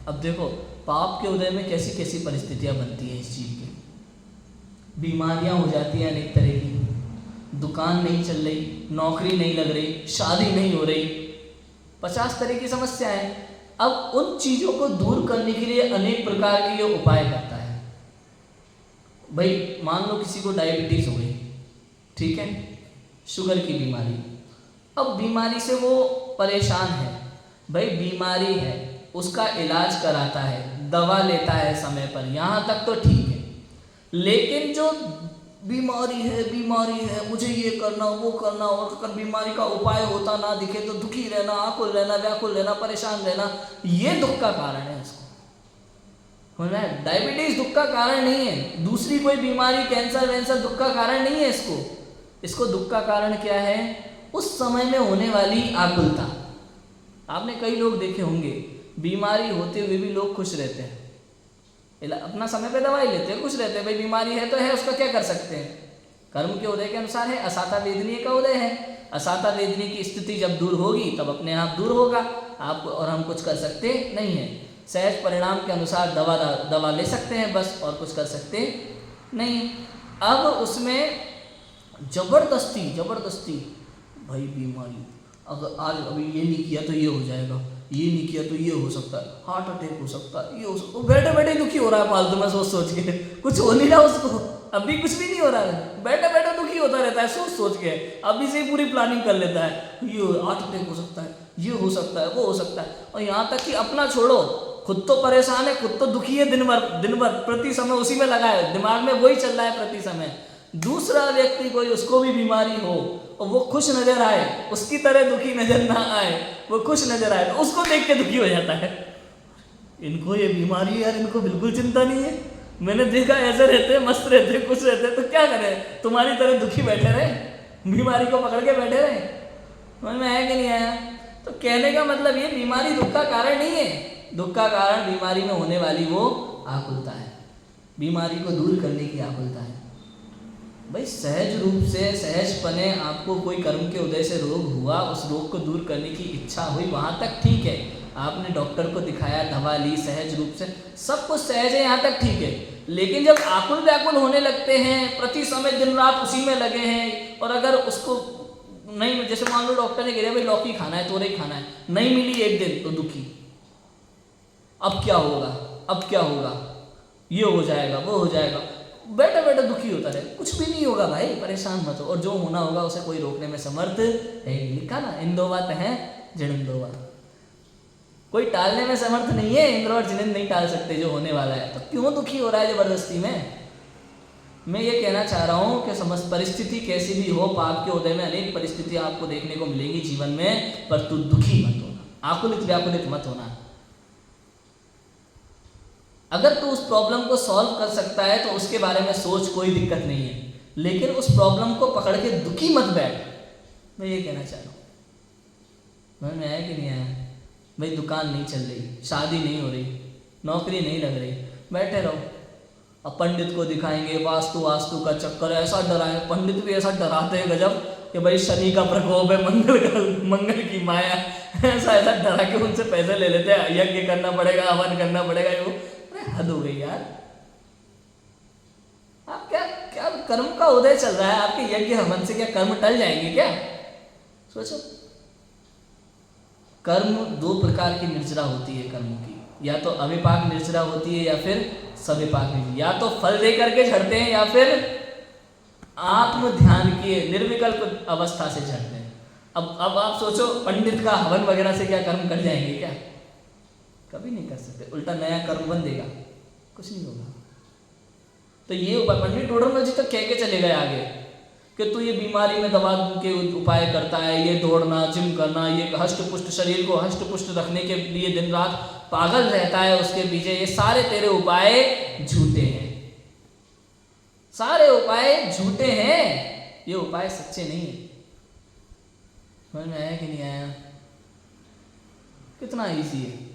अब देखो पाप के उदय में कैसी कैसी परिस्थितियां बनती हैं इस चीज़ की। बीमारियां हो जाती हैं अनेक तरह की, दुकान नहीं चल रही, नौकरी नहीं लग रही, शादी नहीं हो रही, 50 तरह की समस्याएं। अब उन चीज़ों को दूर करने के लिए अनेक प्रकार के ये उपाय करता है। भाई मान लो किसी को डायबिटीज़ हो गई, ठीक है, शुगर की बीमारी, अब बीमारी से वो परेशान है, भाई बीमारी है, उसका इलाज कराता है, दवा लेता है समय पर, यहाँ तक तो ठीक है। लेकिन जो बीमारी है मुझे ये करना वो करना, और अगर बीमारी का उपाय होता ना दिखे तो दुखी रहना, आकुल रहना, व्याकुल रहना, परेशान रहना, ये दुख का कारण है। इसको होना है, डायबिटीज दुख का कारण नहीं है, दूसरी कोई बीमारी कैंसर वैंसर दुख का कारण नहीं है। इसको दुख का कारण क्या है? उस समय में होने वाली आकुलता। आपने कई लोग देखे होंगे बीमारी होते हुए भी लोग खुश रहते हैं, अपना समय पे दवाई लेते हैं, खुश रहते हैं, भाई बीमारी है तो है, उसका क्या कर सकते हैं, कर्म के उदय के अनुसार है, असाता वेदनीय का उदय है, असाता वेदनीय की स्थिति जब दूर होगी तब अपने आप दूर होगा, आप और हम कुछ कर सकते नहीं है। सहज परिणाम के अनुसार दवा ले सकते हैं बस, और कुछ कर सकते नहीं। अब उसमें जबरदस्ती भाई बीमारी, अगर आज अभी ये नहीं किया तो ये हो जाएगा, ये नहीं किया तो ये हो सकता है, हार्ट अटैक हो सकता है, ये हो सकता है, बैठे बैठे दुखी हो रहा है फालतू में सोच के, कुछ हो नहीं रहा उसको, अभी कुछ भी नहीं हो रहा है, बैठे बैठे दुखी होता रहता है सोच के, अभी से ही पूरी प्लानिंग कर लेता है, ये हार्ट अटैक हो सकता है, ये हो सकता है, वो हो सकता है। और यहाँ तक कि अपना छोड़ो, खुद तो परेशान है, खुद तो दुखी है, दिन भर प्रति समय उसी में लगा है, दिमाग में वही चल रहा है प्रति समय। दूसरा व्यक्ति कोई, उसको भी बीमारी हो और वो खुश नजर आए, उसकी तरह दुखी नजर ना आए, वो खुश नजर आए, तो उसको देख के दुखी हो जाता है। इनको ये बीमारी है यार, इनको बिल्कुल चिंता नहीं है, मैंने देखा ऐसे रहते, मस्त रहते, खुश रहते, तो क्या करें, तुम्हारी तरह दुखी बैठे रहे, बीमारी को पकड़ के बैठे रहे। समझ में आया कि नहीं आया? तो कहने का मतलब ये, बीमारी दुख का कारण नहीं है, दुख का कारण बीमारी में होने वाली वो आकुलता है, बीमारी को दूर करने की आकुलता है। भाई सहज रूप से, सहजपने आपको कोई कर्म के उदय से रोग हुआ, उस रोग को दूर करने की इच्छा हुई, वहाँ तक ठीक है, आपने डॉक्टर को दिखाया, दवा ली, सहज रूप से सब कुछ सहज है, यहाँ तक ठीक है। लेकिन जब आकुल व्याकुल होने लगते हैं, प्रति समय दिन रात उसी में लगे हैं, और अगर उसको नहीं, जैसे मान लो डॉक्टर ने कह दिया भाई लौकी खाना है, तोरई खाना है, नहीं मिली एक दिन तो दुखी, अब क्या होगा, ये हो जाएगा, वो हो जाएगा, बैठे बैठे दुखी होता रहे, कुछ भी नहीं होगा भाई, परेशान मत हो, और जो होना होगा उसे कोई रोकने में समर्थ है। लिखा ना, इंदोवा है जिनेंदोवा, कोई टालने में समर्थ नहीं है, इंद्र और जिनेंद्र नहीं टाल सकते जो होने वाला है, तो क्यों दुखी हो रहा है जबरदस्ती में? मैं ये कहना चाह रहा हूँ कि समस्त परिस्थिति कैसी भी हो, पाप के उदय में अनेक परिस्थितियां आपको देखने को मिलेंगी जीवन में, पर तू दुखी मत होना, आकुलित व्याकुलित मत होना। अगर तू उस प्रॉब्लम को सॉल्व कर सकता है तो उसके बारे में सोच, कोई दिक्कत नहीं है, लेकिन उस प्रॉब्लम को पकड़ के दुखी मत बैठ। मैं ये कहना चाह रहा हूँ, समझ में आया कि नहीं आया? भाई दुकान नहीं चल रही, शादी नहीं हो रही, नौकरी नहीं लग रही, बैठे रहो, अब पंडित को दिखाएंगे, वास्तु का चक्कर, ऐसा डराए, पंडित भी ऐसा डराते हैं गजब कि भाई शनि का प्रकोप है, मंगल की माया, ऐसा डरा के उनसे पैसे ले लेते हैं, यज्ञ करना पड़ेगा, हवन करना पड़ेगा, वो हद हो गई यार। आप क्या कर्म का उदय चल रहा है, आपके यज्ञ हवन से क्या कर्म टल जाएंगे क्या? सोचो, कर्म दो प्रकार की निर्जरा होती है कर्मों की, या तो अविपाक निर्जरा होती है या फिर सविपाक निर्जरा, या तो फल दे करके झड़ते हैं या फिर आत्म ध्यान के निर्विकल्प अवस्था से झड़ते हैं। अब आप सोचो, पंडित का हवन वगैरह से क्या कर्म कट जाएंगे क्या? कभी नहीं कर सकते, उल्टा नया कर्म बंधेगा, कुछ नहीं होगा। तो ये उपाय पंडित टोडरमल जी तो कह के चले गए आगे कि तू ये बीमारी में दवा के उपाय करता है, ये दौड़ना, जिम करना, ये हष्ट पुष्ट शरीर को हष्ट पुष्ट रखने के लिए दिन रात पागल रहता है उसके पीछे, ये सारे तेरे उपाय झूठे हैं, सारे उपाय झूठे हैं, ये उपाय सच्चे नहीं है। समझ में आया कि नहीं आया? कितना ईजी है।